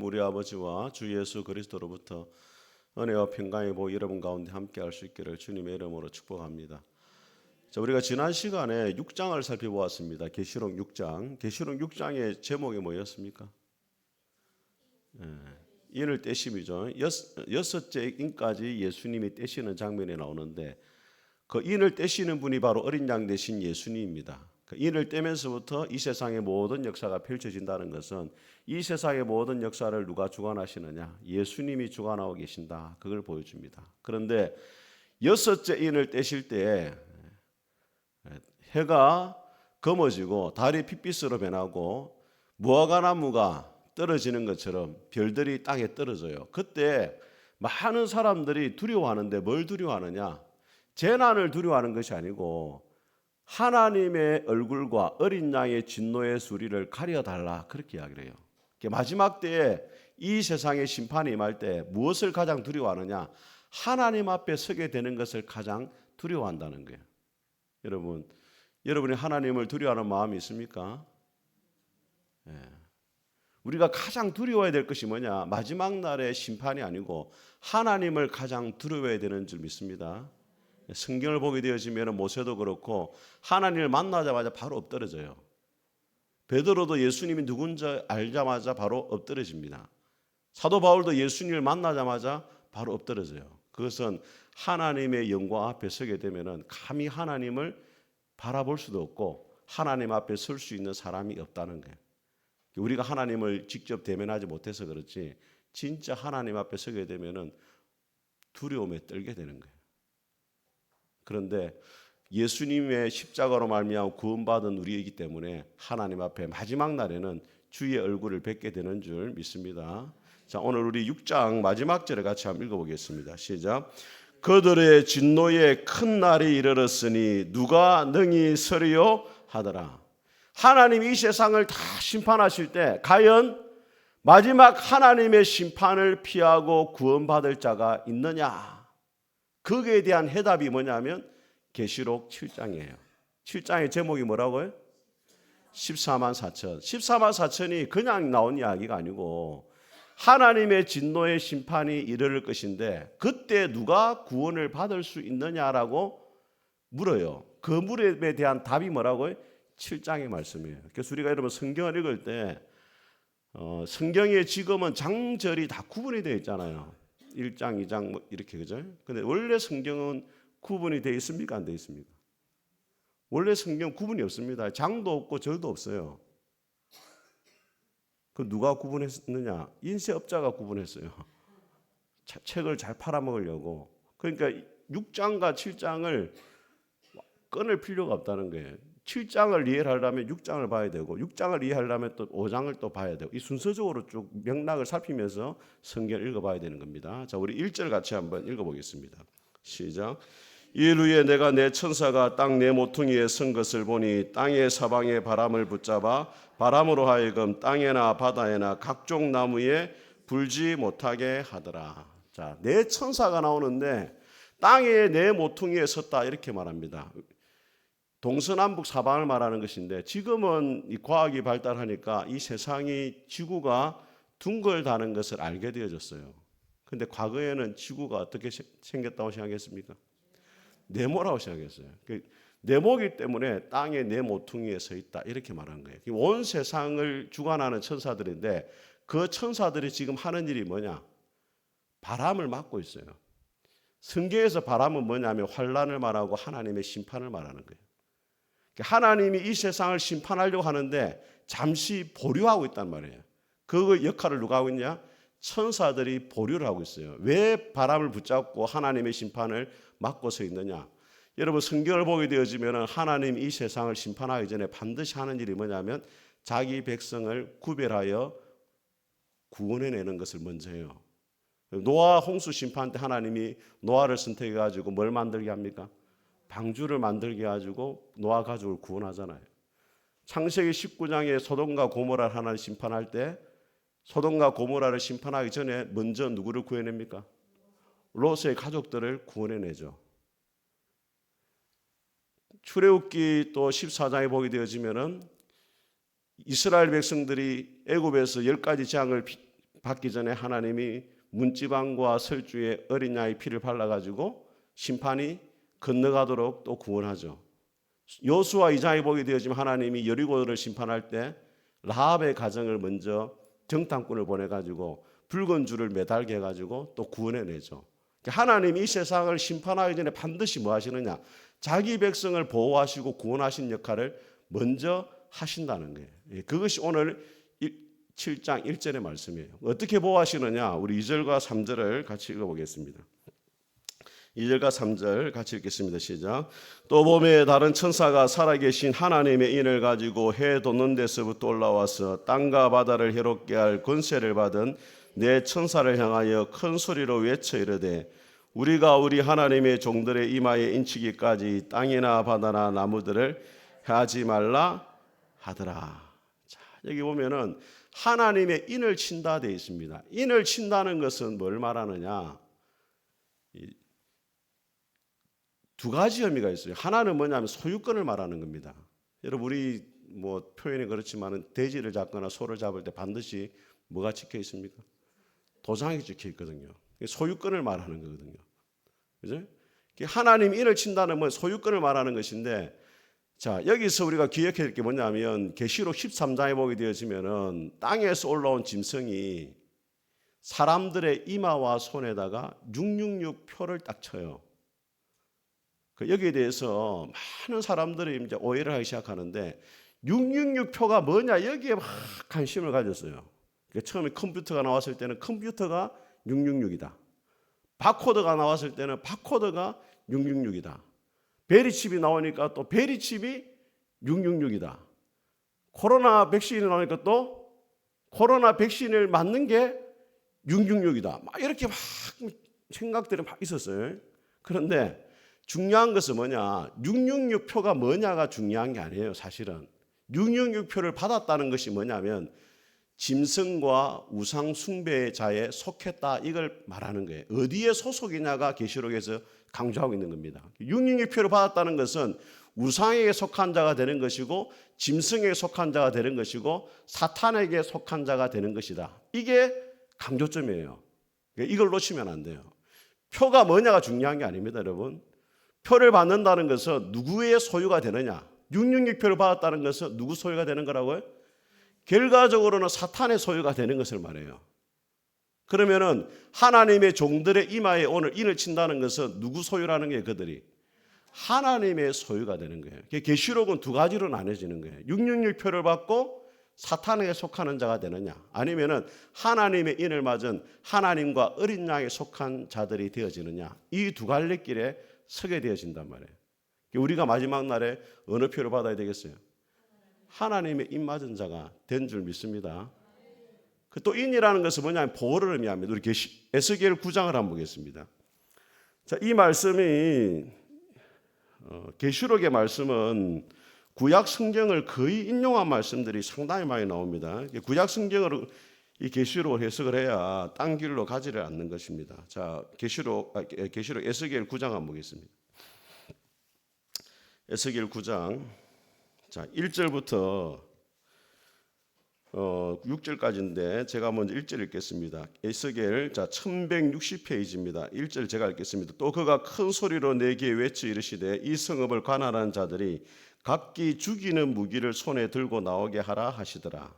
우리 아버지와 주 예수 그리스도로부터 은혜와 평강의 복 여러분 가운데 함께 할 수 있기를 주님의 이름으로 축복합니다. 자, 우리가 지난 시간에 6장을 살펴보았습니다. 계시록 6장. 계시록 6장의 제목이 뭐였습니까? 인을 떼심이죠. 여섯째 인까지 예수님이 떼시는 장면이 나오는데 그 인을 떼시는 분이 바로 어린 양 되신 예수님입니다. 그 인을 떼면서부터 이 세상의 모든 역사가 펼쳐진다는 것은 이 세상의 모든 역사를 누가 주관하시느냐? 예수님이 주관하고 계신다. 그걸 보여줍니다. 그런데 여섯째 인을 떼실 때 해가 검어지고 달이 핏빛으로 변하고 무화과나무가 떨어지는 것처럼 별들이 땅에 떨어져요. 그때 많은 사람들이 두려워하는데 뭘 두려워하느냐? 재난을 두려워하는 것이 아니고 하나님의 얼굴과 어린 양의 진노의 수리를 가려달라, 그렇게 이야기를 해요. 마지막 때에 이 세상의 심판이 임할 때 무엇을 가장 두려워하느냐? 하나님 앞에 서게 되는 것을 가장 두려워한다는 거예요. 여러분이 하나님을 두려워하는 마음이 있습니까? 우리가 가장 두려워해야 될 것이 뭐냐? 마지막 날의 심판이 아니고 하나님을 가장 두려워해야 되는 줄 믿습니다. 성경을 보게 되어지면 모세도 그렇고 하나님을 만나자마자 바로 엎드러져요. 베드로도 예수님이 누군지 알자마자 바로 엎드러집니다. 사도 바울도 예수님을 만나자마자 바로 엎드러져요. 그것은 하나님의 영광 앞에 서게 되면 감히 하나님을 바라볼 수도 없고 하나님 앞에 설 수 있는 사람이 없다는 거예요. 우리가 하나님을 직접 대면하지 못해서 그렇지 진짜 하나님 앞에 서게 되면 두려움에 떨게 되는 거예요. 그런데 예수님의 십자가로 말미암아 구원받은 우리이기 때문에 하나님 앞에 마지막 날에는 주의 얼굴을 뵙게 되는 줄 믿습니다. 자, 오늘 우리 6장 마지막 절을 같이 한번 읽어보겠습니다. 시작. 그들의 진노의 큰 날이 이르렀으니 누가 능히 서리요 하더라. 하나님이 이 세상을 다 심판하실 때 과연 마지막 하나님의 심판을 피하고 구원받을 자가 있느냐? 거기에 대한 해답이 뭐냐면 계시록 7장이에요. 7장의 제목이 뭐라고요? 14만 4천. 14만 4천이 그냥 나온 이야기가 아니고 하나님의 진노의 심판이 이르를 것인데 그때 누가 구원을 받을 수 있느냐라고 물어요. 그 물음에 대한 답이 뭐라고요? 7장의 말씀이에요. 그래서 우리가 여러분 성경을 읽을 때 성경에 지금은 장절이 다 구분이 되어 있잖아요. 1장, 2장 뭐 이렇게, 그죠? 근데 원래 성경은 구분이 되어 있습니까? 안 되어 있습니까? 원래 성경 구분이 없습니다. 장도 없고 절도 없어요. 그 누가 구분했느냐? 인쇄업자가 구분했어요. 책을 잘 팔아먹으려고. 그러니까 6장과 7장을 끊을 필요가 없다는 거예요. 7장을 이해하려면 6장을 봐야 되고 6장을 이해하려면 또 5장을 또 봐야 되고 이 순서적으로 쭉 맥락을 살피면서 성경을 읽어봐야 되는 겁니다. 자, 우리 1절 같이 한번 읽어보겠습니다. 시작. 일 후에 내가 내 천사가 땅 내 모퉁이에 선 것을 보니 땅의 사방에 바람을 붙잡아 바람으로 하여금 땅에나 바다에나 각종 나무에 불지 못하게 하더라. 자, 내 천사가 나오는데 땅에 내 모퉁이에 섰다 이렇게 말합니다. 동서남북 사방을 말하는 것인데 지금은 이 과학이 발달하니까 이 세상이 지구가 둥글다는 것을 알게 되어졌어요. 그런데 과거에는 지구가 어떻게 생겼다고 생각했습니까? 네모라고 생각했어요. 네모이기 때문에 땅에 네 모퉁이에 서 있다 이렇게 말한 거예요. 온 세상을 주관하는 천사들인데 그 천사들이 지금 하는 일이 뭐냐? 바람을 막고 있어요. 성경에서 바람은 뭐냐면 환란을 말하고 하나님의 심판을 말하는 거예요. 하나님이 이 세상을 심판하려고 하는데 잠시 보류하고 있단 말이에요. 그 역할을 누가 하고 있냐? 천사들이 보류를 하고 있어요. 왜 바람을 붙잡고 하나님의 심판을 막고 서 있느냐? 여러분 성경을 보게 되어지면 하나님이 이 세상을 심판하기 전에 반드시 하는 일이 뭐냐면 자기 백성을 구별하여 구원해내는 것을 먼저 해요. 노아 홍수 심판 때 하나님이 노아를 선택해 가지고 뭘 만들게 합니까? 방주를 만들게 해가지고 노아 가족을 구원하잖아요. 창세기 19장에 소돔과 고모라를 하나님 심판할 때 소돔과 고모라를 심판하기 전에 먼저 누구를 구해냅니까? 롯의 가족들을 구원해내죠. 출애굽기 또 14장에 보게 되어지면은 이스라엘 백성들이 애굽에서 10가지 재앙을 받기 전에 하나님이 문지방과 설주에 어린 양의 피를 발라가지고 심판이 건너가도록 또 구원하죠. 여호수아 2장에 보게 되어지면 하나님이 여리고를 심판할 때 라합의 가정을 먼저 정탐꾼을 보내가지고 붉은 줄을 매달게 해가지고 또 구원해내죠. 하나님이 이 세상을 심판하기 전에 반드시 뭐 하시느냐? 자기 백성을 보호하시고 구원하신 역할을 먼저 하신다는 거예요. 그것이 오늘 7장 1절의 말씀이에요. 어떻게 보호하시느냐? 우리 2절과 3절을 같이 읽어보겠습니다. 2절과 3절 같이 읽겠습니다. 시작. 또 봄에 다른 천사가 살아계신 하나님의 인을 가지고 해 돋는 데서부터 올라와서 땅과 바다를 해롭게 할 권세를 받은 내 천사를 향하여 큰 소리로 외쳐 이르되 우리가 우리 하나님의 종들의 이마에 인치기까지 땅이나 바다나 나무들을 해하지 말라 하더라. 자, 여기 보면은 하나님의 인을 친다 되어 있습니다. 인을 친다는 것은 뭘 말하느냐? 두 가지 의미가 있어요. 하나는 뭐냐면 소유권을 말하는 겁니다. 여러분 우리 뭐 표현이 그렇지만은 돼지를 잡거나 소를 잡을 때 반드시 뭐가 찍혀 있습니까? 도장이 찍혀 있거든요. 소유권을 말하는 거거든요. 그죠? 하나님 인을 친다는 건 소유권을 말하는 것인데, 자 여기서 우리가 기억해야 될 게 뭐냐면 계시록 13장에 보게 되어지면은 땅에서 올라온 짐승이 사람들의 이마와 손에다가 666 표를 딱 쳐요. 여기에 대해서 많은 사람들이 이제 오해를 하기 시작하는데 666 표가 뭐냐 여기에 막 관심을 가졌어요. 처음에 컴퓨터가 나왔을 때는 컴퓨터가 666이다. 바코드가 나왔을 때는 바코드가 666이다. 베리칩이 나오니까 또 베리칩이 666이다. 코로나 백신이 나오니까 또 코로나 백신을 맞는 게 666이다. 막 이렇게 막 생각들이 막 있었어요. 그런데 중요한 것은 뭐냐? 666 표가 뭐냐가 중요한 게 아니에요. 사실은 666 표를 받았다는 것이 뭐냐면 짐승과 우상 숭배자에 속했다 이걸 말하는 거예요. 어디에 소속이냐가 계시록에서 강조하고 있는 겁니다. 666 표를 받았다는 것은 우상에게 속한 자가 되는 것이고 짐승에게 속한 자가 되는 것이고 사탄에게 속한 자가 되는 것이다. 이게 강조점이에요. 이걸 놓치면 안 돼요. 표가 뭐냐가 중요한 게 아닙니다, 여러분. 표를 받는다는 것은 누구의 소유가 되느냐? 666 표를 받았다는 것은 누구 소유가 되는 거라고요? 결과적으로는 사탄의 소유가 되는 것을 말해요. 그러면은 하나님의 종들의 이마에 오늘 인을 친다는 것은 누구 소유라는 게 그들이 하나님의 소유가 되는 거예요. 계시록은 두 가지로 나눠지는 거예요. 666 표를 받고 사탄에게 속하는 자가 되느냐, 아니면은 하나님의 인을 맞은 하나님과 어린 양에 속한 자들이 되어지느냐, 이 두 갈래길에 서게 되어진단 말이에요. 우리가 마지막 날에 어느 표를 받아야 되겠어요? 하나님의 인 맞은 자가 된 줄 믿습니다. 또 인이라는 것은 뭐냐면 보호를 의미합니다. 우리 에스겔 9장을 한번 보겠습니다. 자, 이 말씀이 계시록의 말씀은 구약 성경을 거의 인용한 말씀들이 상당히 많이 나옵니다. 구약 성경을 이 계시록을 해석을 해야 딴 길로 가지를 않는 것입니다. 자, 계시록 에스겔 9장 한번 보겠습니다. 에스겔 9장 자 1절부터 6절까지인데 제가 먼저 1절 읽겠습니다. 에스겔 자 1160페이지입니다. 1절 제가 읽겠습니다. 또 그가 큰 소리로 내게 외쳐 이르시되 이 성읍을 관할하는 자들이 각기 죽이는 무기를 손에 들고 나오게 하라 하시더라.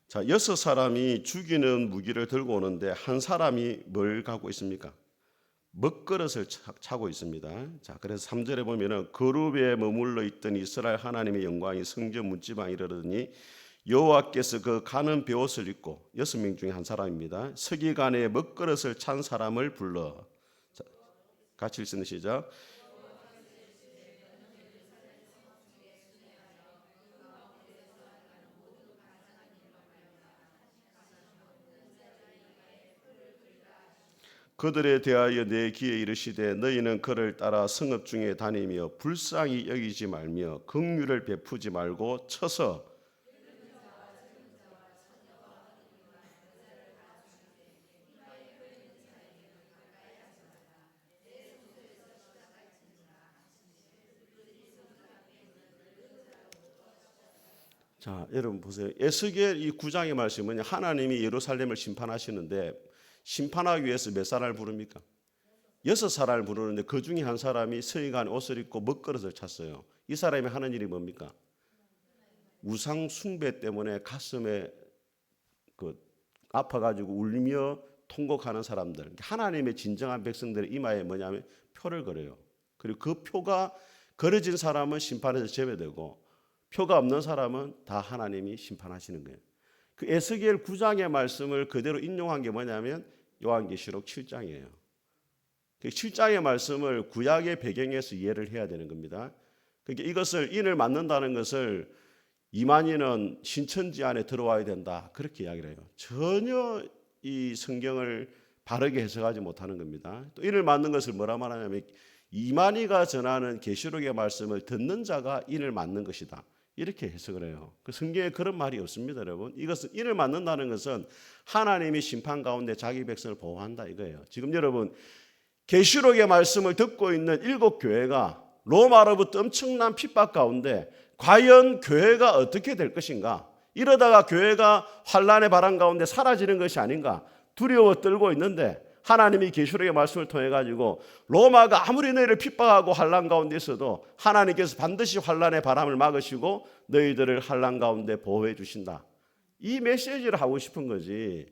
자, 6사람이 죽이는 무기를 들고 오는데 한 사람이 뭘 갖고 있습니까? 먹그릇을 차고 있습니다. 자, 그래서 3절에 보면은 거룩에 머물러 있던 이스라엘 하나님의 영광이 성전 문지방에 이르더니 여호와께서 그 가는 베옷을 입고 6명 중에 한 사람입니다. 서기관의 먹그릇을 찬 사람을 불러. 자, 같이 읽는 시작. 그들에 대하여 내 귀에 이르시되 너희는 그를 따라 성읍 중에 다니며 불쌍히 여기지 말며 긍휼을 베푸지 말고 쳐서 자, 여러분 보세요. 에스겔 이 9장의 말씀은 하나님이 예루살렘을 심판하시는데 심판하기 위해서 몇 사람을 부릅니까? 6사람을 부르는데 그 중에 한 사람이 서의간 옷을 입고 먹그릇을 찼어요. 이 사람이 하는 일이 뭡니까? 우상 숭배 때문에 가슴에 아파가지고 울며 통곡하는 사람들, 하나님의 진정한 백성들의 이마에 뭐냐면 표를 걸어요. 그리고 그 표가 걸어진 사람은 심판에서 제외되고 표가 없는 사람은 다 하나님이 심판하시는 거예요. 그 에스겔 9장의 말씀을 그대로 인용한 게 뭐냐면 요한계시록 7장이에요. 그 7장의 말씀을 구약의 배경에서 이해를 해야 되는 겁니다. 그러니까 이것을 인을 맞는다는 것을 이만희는 신천지 안에 들어와야 된다, 그렇게 이야기를 해요. 전혀 이 성경을 바르게 해석하지 못하는 겁니다. 또 인을 맞는 것을 뭐라 말하냐면 이만희가 전하는 계시록의 말씀을 듣는 자가 인을 맞는 것이다, 이렇게 해석을 해요. 그 성경에 그런 말이 없습니다, 여러분. 이것은 인을 맞는다는 것은 하나님이 심판 가운데 자기 백성을 보호한다 이거예요. 지금 여러분 계시록의 말씀을 듣고 있는 7교회가 로마로부터 엄청난 핍박 가운데 과연 교회가 어떻게 될 것인가? 이러다가 교회가 환란의 바람 가운데 사라지는 것이 아닌가? 두려워 떨고 있는데 하나님이 계시록의 말씀을 통해 가지고 로마가 아무리 너희를 핍박하고 환란 가운데 있어도 하나님께서 반드시 환란의 바람을 막으시고 너희들을 환란 가운데 보호해 주신다. 이 메시지를 하고 싶은 거지.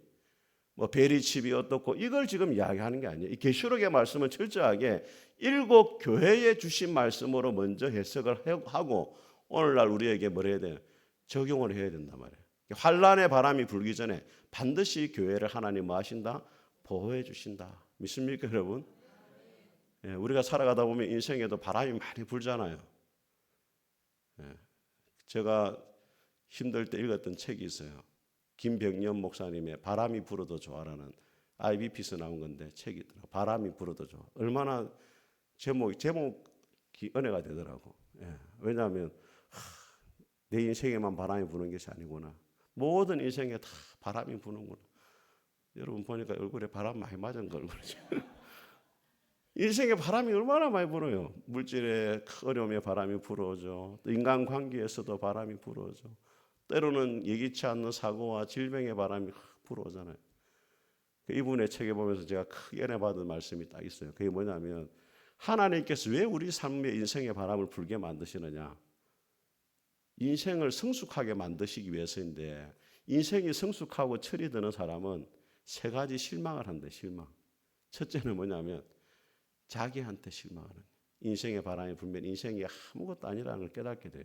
뭐 베리칩이 어떻고 이걸 지금 이야기하는 게 아니에요. 이 계시록의 말씀은 철저하게 7교회에 주신 말씀으로 먼저 해석을 하고 오늘날 우리에게 뭘 해야 돼요? 적용을 해야 된단 말이에요. 환란의 바람이 불기 전에 반드시 교회를 하나님 뭐 하신다? 보호해 주신다. 믿습니까, 여러분? 예, 우리가 살아가다 보면 인생에도 바람이 많이 불잖아요. 예, 제가 힘들 때 읽었던 책이 있어요. 김병년 목사님의 바람이 불어도 좋아라는 IBP에서 나온 건데 책이 있더라고요. 바람이 불어도 좋아. 얼마나 제목이 은혜가 되더라고. 예, 왜냐하면 내 인생에만 바람이 부는 것이 아니구나. 모든 인생에 다 바람이 부는구나. 여러분 보니까 얼굴에 바람 많이 맞은 거 얼굴이죠. 인생에 바람이 얼마나 많이 불어요. 물질의 어려움에 바람이 불어오죠. 또 인간관계에서도 바람이 불어오죠. 때로는 예기치 않는 사고와 질병의 바람이 불어오잖아요. 이분의 책에 보면서 제가 크게 은혜 받은 말씀이 딱 있어요. 그게 뭐냐면 하나님께서 왜 우리 삶의 인생의 바람을 불게 만드시느냐. 인생을 성숙하게 만드시기 위해서인데 인생이 성숙하고 철이 드는 사람은 3가지 실망을 한대. 실망. 첫째는 뭐냐면 자기한테 실망하는. 인생의 바람이 불면 인생이 아무것도 아니라는 걸 깨닫게 돼요.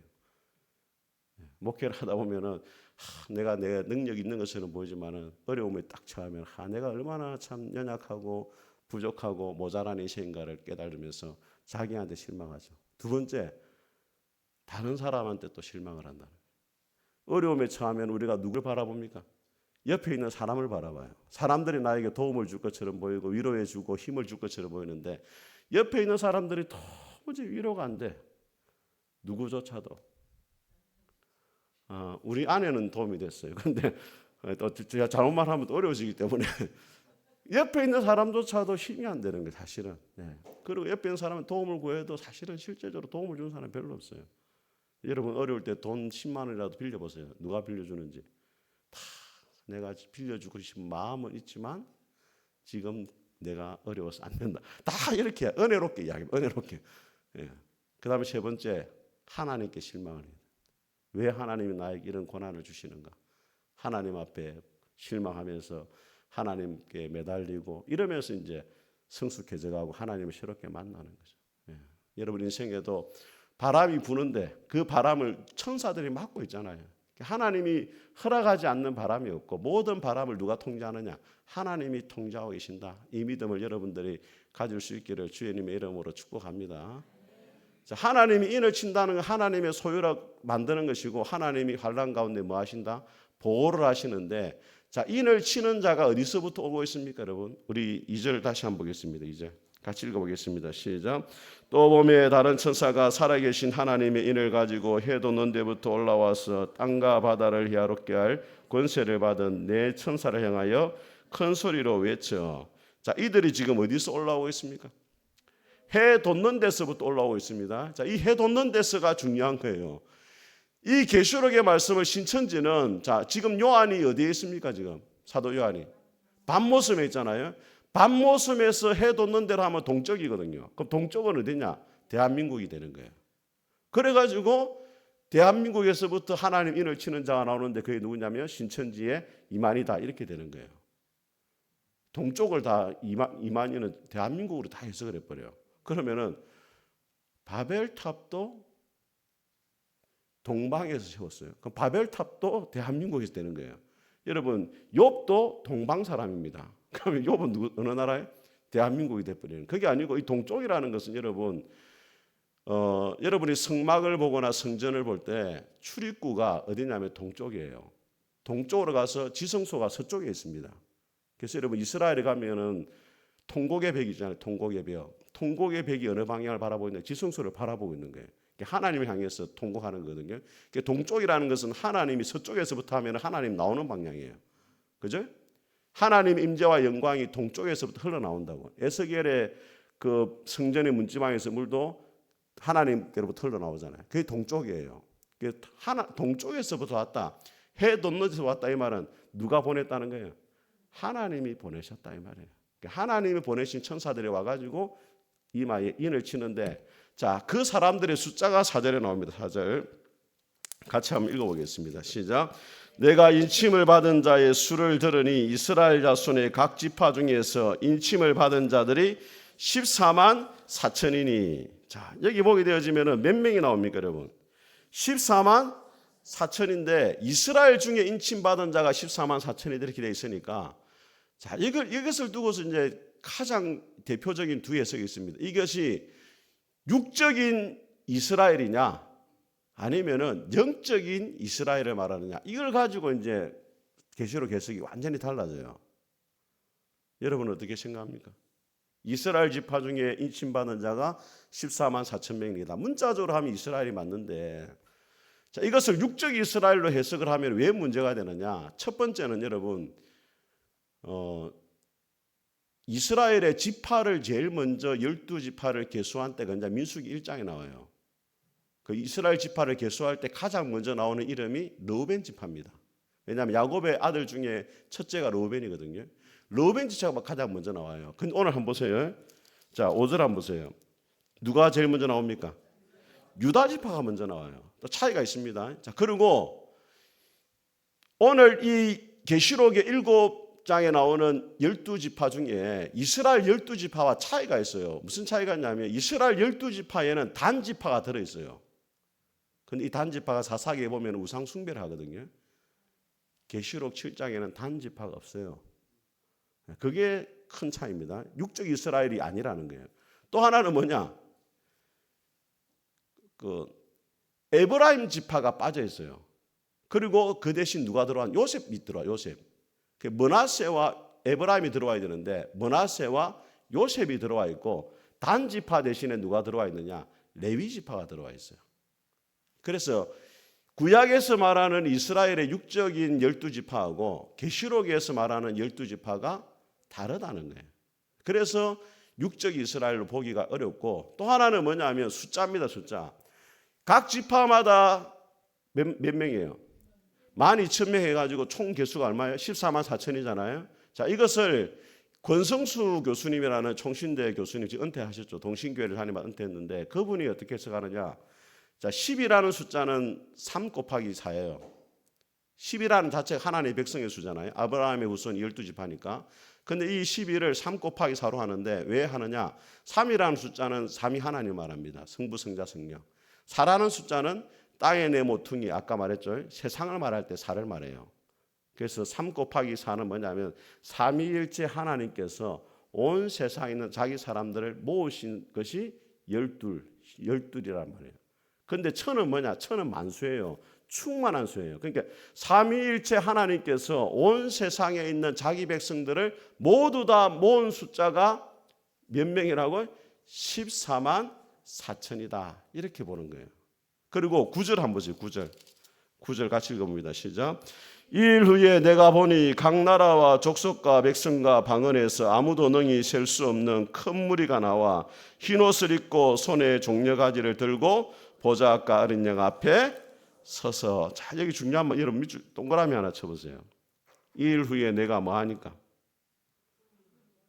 목회를 하다 보면은 내가 내 능력 있는 것처럼 보이지만은 어려움에 딱 처하면 내가 얼마나 참 연약하고 부족하고 모자란 인생인가를 깨달으면서 자기한테 실망하죠. 두 번째, 다른 사람한테 또 실망을 한다. 어려움에 처하면 우리가 누굴 바라봅니까? 옆에 있는 사람을 바라봐요. 사람들이 나에게 도움을 줄 것처럼 보이고 위로해 주고 힘을 줄 것처럼 보이는데 옆에 있는 사람들이 도무지 위로가 안 돼. 누구조차도. 우리 아내는 도움이 됐어요. 그런데 또 제가 잘못 말하면 또 어려워지기 때문에 옆에 있는 사람조차도 힘이 안 되는 거예요, 사실은. 네. 그리고 옆에 있는 사람은 도움을 구해도 사실은 실제적으로 도움을 주는 사람이 별로 없어요. 여러분 어려울 때 돈 10만 원이라도 빌려보세요. 누가 빌려주는지. 다 내가 빌려주고 싶은 마음은 있지만 지금 내가 어려워서 안 된다. 다 이렇게 은혜롭게 이야기합니다. 은혜롭게. 예. 그 다음에 세 번째, 하나님께 실망을 해요. 왜 하나님이 나에게 이런 고난을 주시는가? 하나님 앞에 실망하면서 하나님께 매달리고 이러면서 이제 성숙해져가고 하나님을 새롭게 만나는 거죠. 예. 여러분 인생에도 바람이 부는데 그 바람을 천사들이 막고 있잖아요. 하나님이 허락하지 않는 바람이 없고 모든 바람을 누가 통제하느냐? 하나님이 통제하고 계신다. 이 믿음을 여러분들이 가질 수 있기를 주님의 이름으로 축복합니다. 하나님이 인을 친다는 건 하나님의 소유로 만드는 것이고 하나님이 환난 가운데 뭐 하신다? 보호를 하시는데 자, 인을 치는 자가 어디서부터 오고 있습니까, 여러분? 우리 2절 다시 한번 보겠습니다. 2절 같이 읽어보겠습니다. 시작. 또 봄에 다른 천사가 살아계신 하나님의 인을 가지고 해 돋는 데부터 올라와서 땅과 바다를 희화롭게 할 권세를 받은 네 천사를 향하여 큰 소리로 외쳐. 자, 이들이 지금 어디서 올라오고 있습니까? 해 돋는 데서부터 올라오고 있습니다. 자, 이 해 돋는 데서가 중요한 거예요. 이 계시록의 말씀을 신천지는 자 지금 요한이 어디에 있습니까? 지금 사도 요한이 밤모섬에 있잖아요. 밤모섬에서 해돋는 대로 하면 동쪽이거든요. 그럼 동쪽은 어디냐? 대한민국이 되는 거예요. 그래가지고 대한민국에서부터 하나님 인을 치는 자가 나오는데 그게 누구냐면 신천지의 이만희다 이렇게 되는 거예요. 동쪽을 다 이만희는 대한민국으로 다 해석을 해버려요. 그러면은 바벨탑도 동방에서 세웠어요. 그럼 바벨탑도 대한민국에서 되는 거예요. 여러분 욥도 동방 사람입니다. 그러면 욥은 어느 나라에? 대한민국이 돼버리는. 그게 아니고 이 동쪽이라는 것은 여러분 여러분이 성막을 보거나 성전을 볼 때 출입구가 어디냐면 동쪽이에요. 동쪽으로 가서 지성소가 서쪽에 있습니다. 그래서 여러분 이스라엘에 가면은 통곡의 벽이잖아요. 통곡의 벽. 통곡의 벽이 어느 방향을 바라보고 있냐? 지성소를 바라보고 있는 거예요. 하나님을 향해서 통곡하는 거거든요. 동쪽이라는 것은 하나님이 서쪽에서부터 하면 하나님 나오는 방향이에요. 그죠? 하나님 임재와 영광이 동쪽에서부터 흘러나온다고. 에스겔의 그 성전의 문지방에서 물도 하나님께로부터 흘러나오잖아요. 그게 동쪽이에요. 동쪽에서부터 왔다. 해 돋는데서 왔다 이 말은 누가 보냈다는 거예요? 하나님이 보내셨다 이 말이에요. 하나님이 보내신 천사들이 와가지고 이마에 인을 치는데 자, 그 사람들의 숫자가 4절에 나옵니다. 4절 같이 한번 읽어보겠습니다. 시작. 내가 인침을 받은 자의 수를 들으니 이스라엘 자손의 각 지파 중에서 인침을 받은 자들이 14만 4천이니. 자, 여기 보게 되어지면 몇 명이 나옵니까, 여러분? 14만 4천인데 이스라엘 중에 인침 받은 자가 14만 4천이 이렇게 되어 있으니까 자, 이것을 두고서 이제 가장 대표적인 두 해석이 있습니다. 이것이 육적인 이스라엘이냐 아니면은 영적인 이스라엘을 말하느냐 이걸 가지고 이제 계시록 해석이 완전히 달라져요. 여러분은 어떻게 생각합니까? 이스라엘 지파 중에 인침받은 자가 14만 4천 명이다. 문자적으로 하면 이스라엘이 맞는데 자, 이것을 육적 이스라엘로 해석을 하면 왜 문제가 되느냐? 첫 번째는 여러분 이스라엘의 지파를 제일 먼저 12지파를 계수한 때가 이제 민수기 1장에 나와요. 그 이스라엘 지파를 계수할 때 가장 먼저 나오는 이름이 르우벤 지파입니다. 왜냐하면 야곱의 아들 중에 첫째가 르우벤이거든요. 르우벤 지파가 가장 먼저 나와요. 근데 오늘 한번 보세요. 자, 5절 한번 보세요. 누가 제일 먼저 나옵니까? 유다 지파가 먼저 나와요. 또 차이가 있습니다. 자, 그리고 오늘 이 계시록의 7장에 나오는 12지파 중에 이스라엘 12지파와 차이가 있어요. 무슨 차이가 있냐면 이스라엘 12지파에는 단지파가 들어있어요. 근데 이 단지파가 사사기에 보면 우상 숭배를 하거든요. 계시록 7장에는 단지파가 없어요. 그게 큰 차이입니다. 육적 이스라엘이 아니라는 거예요. 또 하나는 뭐냐? 그 에브라임 지파가 빠져 있어요. 그리고 그 대신 누가 들어와? 요셉이 들어와. 요셉. 므낫세와 에브라임이 들어와야 되는데 므낫세와 요셉이 들어와 있고 단 지파 대신에 누가 들어와 있느냐? 레위 지파가 들어와 있어요. 그래서 구약에서 말하는 이스라엘의 육적인 12지파하고 계시록에서 말하는 12지파가 다르다는 거예요. 그래서 육적 이스라엘로 보기가 어렵고 또 하나는 뭐냐면 숫자입니다. 숫자. 각 지파마다 몇 명이에요? 12,000명 해가지고 총 개수가 얼마예요? 14만 4천이잖아요. 자, 이것을 권성수 교수님이라는 총신대 교수님 지금 은퇴하셨죠. 동신교회를 다니며 은퇴했는데 그분이 어떻게 해석하느냐? 자, 10이라는 숫자는 3 곱하기 4예요. 10이라는 자체가 하나님의 백성의 수잖아요. 아브라함의 후손 12지파니까. 근데 이 12를 3 곱하기 4로 하는데 왜 하느냐? 3이라는 숫자는 3이 하나님 말합니다. 성부, 성자, 성령. 4라는 숫자는 땅의 내 모퉁이 아까 말했죠. 세상을 말할 때 4를 말해요. 그래서 3 곱하기 4는 뭐냐면 삼위일체 하나님께서 온 세상에 있는 자기 사람들을 모으신 것이 12이란 말이에요. 근데 천은 뭐냐? 천은 만수예요. 충만한 수예요. 그러니까 삼위일체 하나님께서 온 세상에 있는 자기 백성들을 모두 다 모은 숫자가 몇 명이라고? 14만 4천이다. 이렇게 보는 거예요. 그리고 9절 한번 보세요. 9절 같이 읽어봅니다. 시작. 이일 후에 내가 보니 각 나라와 족속과 백성과 방언에서 아무도 능히 셀 수 없는 큰 무리가 나와 흰옷을 입고 손에 종려가지를 들고 보좌과 어린 양 앞에 서서. 자, 여기 중요한 말, 여러분 밑줄 동그라미 하나 쳐보세요. 2일 후에 내가 뭐 하니까?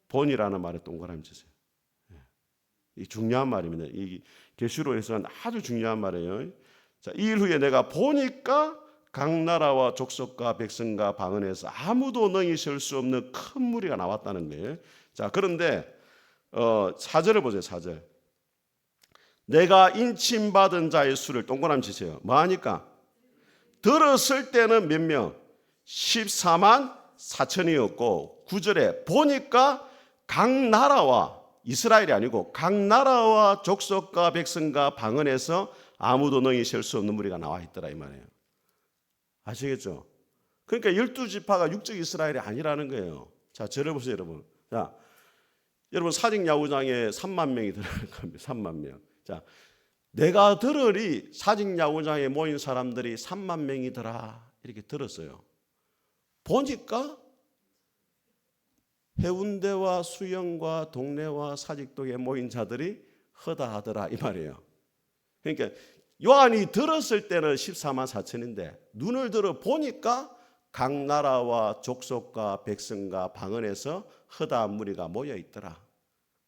본이라는 말에 동그라미 치세요. 이 중요한 말입니다. 이 계시록에서는 아주 중요한 말이에요. 자, 2일 후에 내가 보니까 각 나라와 족속과 백성과 방언에서 아무도 능히 셀 수 없는 큰 무리가 나왔다는 거예요. 자, 그런데 4절을 보세요. 4절. 내가 인침받은 자의 수를 동그라미 치세요. 뭐 하니까? 들었을 때는 몇 명? 14만 4천이었고 9절에 보니까 각 나라와, 이스라엘이 아니고 각 나라와 족속과 백성과 방언에서 아무도 능히 셀 수 없는 무리가 나와 있더라 이 말이에요. 아시겠죠? 그러니까 12지파가 육적 이스라엘이 아니라는 거예요. 자, 저를 보세요 여러분. 자, 여러분 사직 야구장에 3만 명이 들어갈 겁니다. 3만 명. 자, 내가 들으리 사직 야구장에 모인 사람들이 3만 명이더라 이렇게 들었어요. 보니까 해운대와 수영과 동래와 사직동에 모인 자들이 허다하더라 이 말이에요. 그러니까 요한이 들었을 때는 14만 4천인데 눈을 들어 보니까 각 나라와 족속과 백성과 방언에서 허다한 무리가 모여 있더라.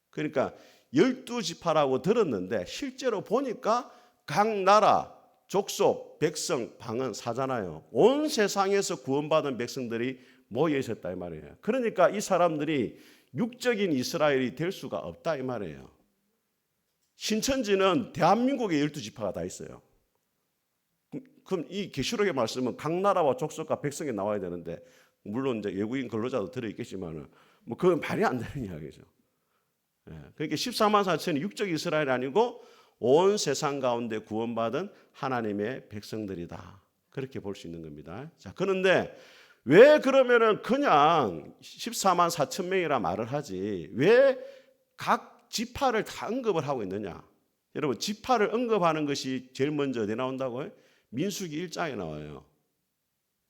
그러니까 12지파라고 들었는데 실제로 보니까 각 나라, 족속, 백성, 방언 사잖아요. 온 세상에서 구원받은 백성들이 모여 있었다 이 말이에요. 그러니까 이 사람들이 육적인 이스라엘이 될 수가 없다 이 말이에요. 신천지는 대한민국에 12지파가 다 있어요. 그럼 이 계시록의 말씀은 각 나라와 족속과 백성이 나와야 되는데 물론 이제 외국인 근로자도 들어있겠지만 뭐 그건 말이 안 되는 이야기죠. 그러니까 14만 4천이 육적 이스라엘이 아니고 온 세상 가운데 구원받은 하나님의 백성들이다. 그렇게 볼 수 있는 겁니다. 자, 그런데 왜 그러면은 그냥 14만 4천 명이라 말을 하지 왜 각 지파를 다 언급을 하고 있느냐? 여러분 지파를 언급하는 것이 제일 먼저 어디 나온다고요? 민수기 1장에 나와요.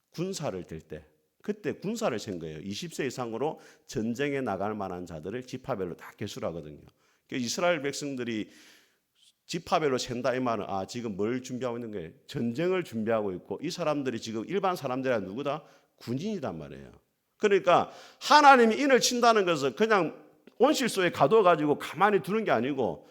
군사를 댈 때. 그때 군사를 센 거예요. 20세 이상으로 전쟁에 나갈 만한 자들을 지파별로 다 계수를 하거든요. 그러니까 이스라엘 백성들이 지파별로 센다 이 말은 지금 뭘 준비하고 있는 거예요? 전쟁을 준비하고 있고 이 사람들이 지금 일반 사람들이 아니라 누구다? 군인이란 말이에요. 그러니까 하나님이 인을 친다는 것은 그냥 온실소에 가둬가지고 가만히 두는 게 아니고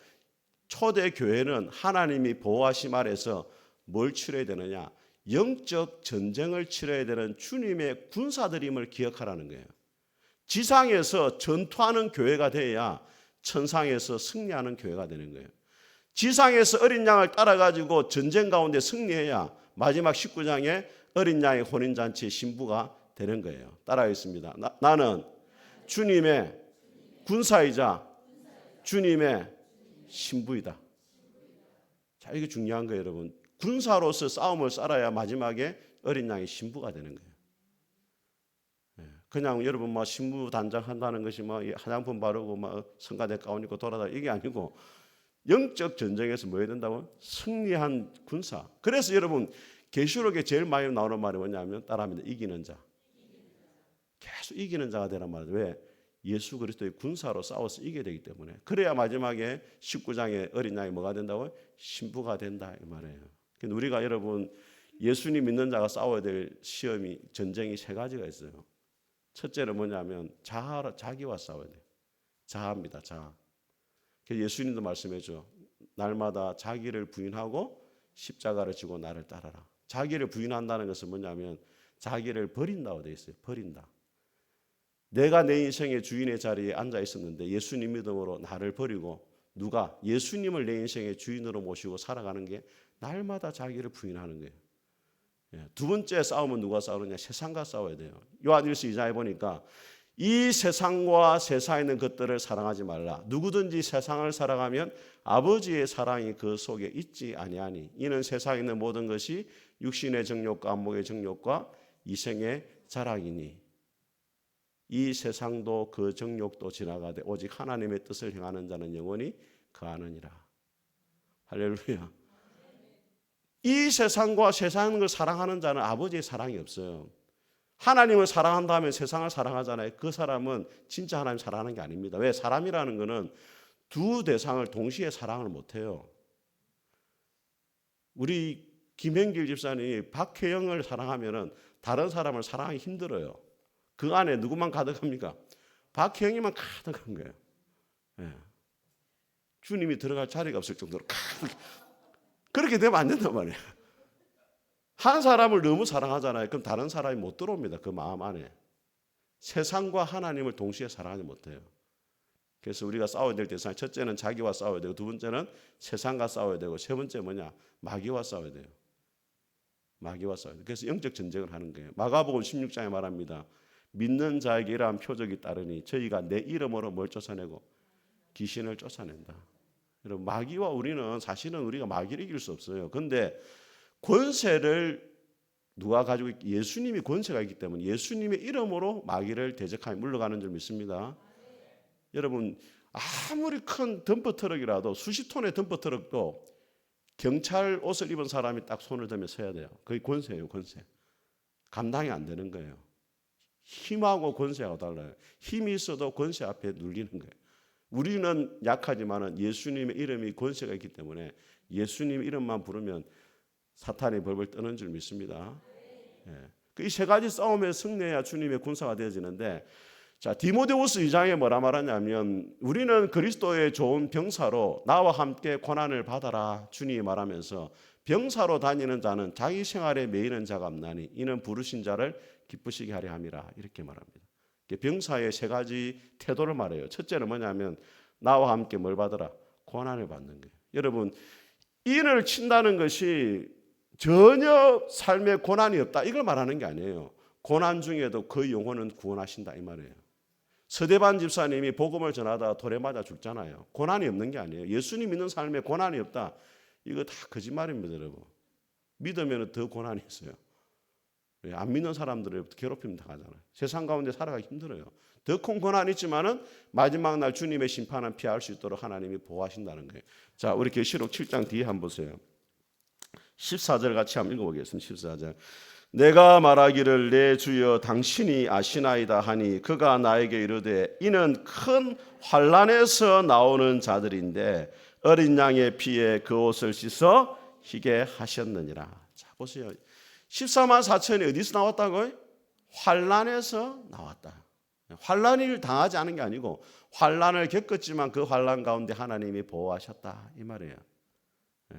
초대 교회는 하나님이 보호하심 아래서 뭘 치러야 되느냐? 영적 전쟁을 치러야 되는 주님의 군사들임을 기억하라는 거예요. 지상에서 전투하는 교회가 돼야 천상에서 승리하는 교회가 되는 거예요. 지상에서 어린 양을 따라가지고 전쟁 가운데 승리해야 마지막 19장에 어린 양의 혼인잔치의 신부가 되는 거예요. 따라하겠습니다. 나는 주님의 군사이자 주님의 신부이다. 자, 이게 중요한 거예요, 여러분. 군사로서 싸움을 싸워야 마지막에 어린 양의 신부가 되는 거예요. 그냥 여러분 뭐 신부 단장 한다는 것이 뭐 화장품 바르고 뭐 성가대 가운 입고 돌아다 이게 아니고 영적 전쟁에서 뭐 해야 된다고? 승리한 군사. 그래서 여러분 계시록에 제일 많이 나오는 말이 뭐냐면 따라합니다. 이기는 자. 계속 이기는 자가 되란 말이에요. 왜? 예수 그리스도의 군사로 싸워서 이겨야 되기 때문에. 그래야 마지막에 19장에 어린 양이 뭐가 된다고? 신부가 된다 이 말이에요. 그러니까 우리가 여러분 예수님 믿는 자가 싸워야 될 시험이 전쟁이 세 가지가 있어요. 첫째는 뭐냐면 자기와 싸워야 돼요. 자아입니다. 자아. 그래서 예수님도 말씀해줘. 날마다 자기를 부인하고 십자가를 지고 나를 따라라. 자기를 부인한다는 것은 뭐냐면 자기를 버린다고 되어 있어요. 버린다. 내가 내 인생의 주인의 자리에 앉아 있었는데 예수님 믿음으로 나를 버리고 누가 예수님을 내 인생의 주인으로 모시고 살아가는 게 날마다 자기를 부인하는 거예요. 두 번째 싸움은 누가 싸우느냐? 세상과 싸워야 돼요. 요한일서 2장에 보니까 이 세상과 세상에 있는 것들을 사랑하지 말라. 누구든지 세상을 사랑하면 아버지의 사랑이 그 속에 있지 아니하니 이는 세상에 있는 모든 것이 육신의 정욕과 안목의 정욕과 이생의 자랑이니 이 세상도 그 정욕도 지나가되 오직 하나님의 뜻을 행하는 자는 영원히 거하느니라. 할렐루야. 이 세상과 세상을 걸 사랑하는 자는 아버지의 사랑이 없어요. 하나님을 사랑한다면 세상을 사랑하잖아요. 그 사람은 진짜 하나님 사랑하는 게 아닙니다. 왜? 사람이라는 것은 두 대상을 동시에 사랑을 못해요. 우리 김행길 집사님이 박혜영을 사랑하면은 다른 사람을 사랑하기 힘들어요. 그 안에 누구만 가득합니까? 박혜영이만 가득한 거예요. 예. 주님이 들어갈 자리가 없을 정도로 가득. 그렇게 되면 안 된단 말이에요. 한 사람을 너무 사랑하잖아요. 그럼 다른 사람이 못 들어옵니다. 그 마음 안에. 세상과 하나님을 동시에 사랑하지 못해요. 그래서 우리가 싸워야 될 대상, 첫째는 자기와 싸워야 되고, 두 번째는 세상과 싸워야 되고, 세 번째 뭐냐? 마귀와 싸워야 돼요. 마귀와 싸워야 돼요. 그래서 영적 전쟁을 하는 거예요. 마가복음 16장에 말합니다. 믿는 자에게 이러한 표적이 따르니 저희가 내 이름으로 뭘 쫓아내고 귀신을 쫓아낸다. 여러분, 마귀와 우리는 사실은 우리가 마귀를 이길 수 없어요. 그런데 권세를 누가 가지고 있기? 예수님이 권세가 있기 때문에 예수님의 이름으로 마귀를 대적하여 물러가는 줄 믿습니다. 여러분, 아무리 큰 덤프 트럭이라도 수십 톤의 덤프 트럭도 경찰 옷을 입은 사람이 딱 손을 들면 서야 돼요. 그게 권세예요, 권세. 감당이 안 되는 거예요. 힘하고 권세하고 달라요. 힘이 있어도 권세 앞에 눌리는 거예요. 우리는 약하지만 예수님의 이름이 권세가 있기 때문에 예수님 이름만 부르면 사탄이 벌벌 떠는 줄 믿습니다. 이 세 가지 싸움에 승리해야 주님의 군사가 되어지는데, 자, 디모데후서 2장에 뭐라 말하냐면 우리는 그리스도의 좋은 병사로 나와 함께 고난을 받아라 주님이 말하면서, 병사로 다니는 자는 자기 생활에 매이는 자가 없나니 이는 부르신 자를 기쁘시게 하려 함이라, 이렇게 말합니다. 병사의 세 가지 태도를 말해요. 첫째는 뭐냐면 나와 함께 뭘 받아라? 고난을 받는 거예요. 여러분, 인을 친다는 것이 전혀 삶에 고난이 없다 이걸 말하는 게 아니에요. 고난 중에도 그 영혼은 구원하신다 이 말이에요. 서대반 집사님이 복음을 전하다가 돌에 맞아 죽잖아요. 고난이 없는 게 아니에요. 예수님 믿는 삶에 고난이 없다, 이거 다 거짓말입니다. 여러분, 믿으면 더 고난이 있어요. 안 믿는 사람들을 괴롭히면 당하잖아요. 세상 가운데 살아가기 힘들어요. 더 큰 고난이 있지만은 마지막 날 주님의 심판은 피할 수 있도록 하나님이 보호하신다는 거예요. 자, 우리 계시록 7장 뒤에 한번 보세요. 14절 같이 한번 읽어보겠습니다. 14절. 내가 말하기를 내 주여 당신이 아시나이다 하니 그가 나에게 이르되 이는 큰 환난에서 나오는 자들인데 어린 양의 피에 그 옷을 씻어 희게 하셨느니라. 자, 보세요. 14만 4천이 어디서 나왔다고요? 환난에서 나왔다. 환난을 당하지 않은 게 아니고 환난을 겪었지만 그 환난 가운데 하나님이 보호하셨다 이 말이에요.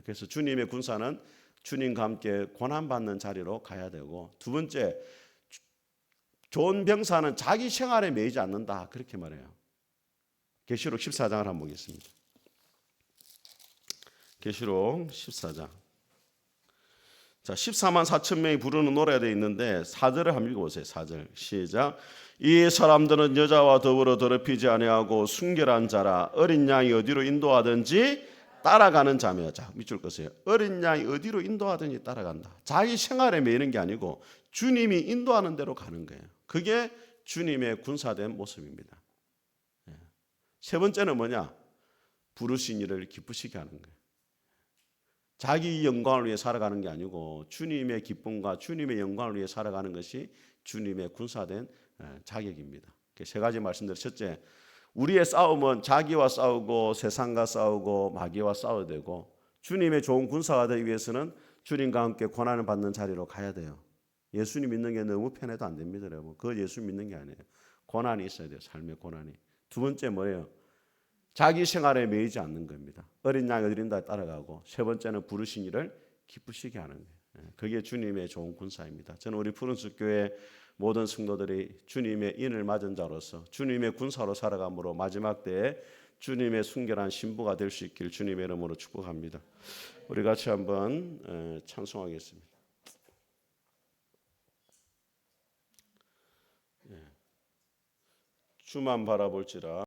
그래서 주님의 군사는 주님과 함께 고난받는 자리로 가야 되고, 두 번째, 좋은 병사는 자기 생활에 매이지 않는다 그렇게 말해요. 계시록 14장을 한번 보겠습니다. 계시록 14장. 자, 14만 4천 명이 부르는 노래가 되어 있는데 4절을 한번 읽어보세요. 4절 시작. 이 사람들은 여자와 더불어 더럽히지 아니하고 순결한 자라 어린 양이 어디로 인도하든지 따라가는 자며. 자, 밑줄 거세요. 어린 양이 어디로 인도하든지 따라간다. 자기 생활에 매이는 게 아니고 주님이 인도하는 대로 가는 거예요. 그게 주님의 군사된 모습입니다. 세 번째는 뭐냐? 부르신 이를 기쁘시게 하는 거예요. 자기 영광을 위해 살아가는 게 아니고 주님의 기쁨과 주님의 영광을 위해 살아가는 것이 주님의 군사된 자격입니다. 세 가지 말씀드렸죠. 첫째, 우리의 싸움은 자기와 싸우고 세상과 싸우고 마귀와 싸워야 되고, 주님의 좋은 군사가 되기 위해서는 주님과 함께 고난을 받는 자리로 가야 돼요. 예수님 믿는 게 너무 편해도 안 됩니다. 여러분, 그거 예수 믿는 게 아니에요. 고난이 있어야 돼요. 삶의 고난이. 두 번째 뭐예요? 자기 생활에 매이지 않는 겁니다. 어린 양이 어디든지 따라가고, 세 번째는 부르신 이를 기쁘시게 하는 거예요. 그게 주님의 좋은 군사입니다. 저는 우리 푸른숲 교회 모든 성도들이 주님의 인을 맞은 자로서 주님의 군사로 살아감으로 마지막 때에 주님의 순결한 신부가 될 수 있길 주님의 이름으로 축복합니다. 우리 같이 한번 찬송하겠습니다. 주만 바라볼지라.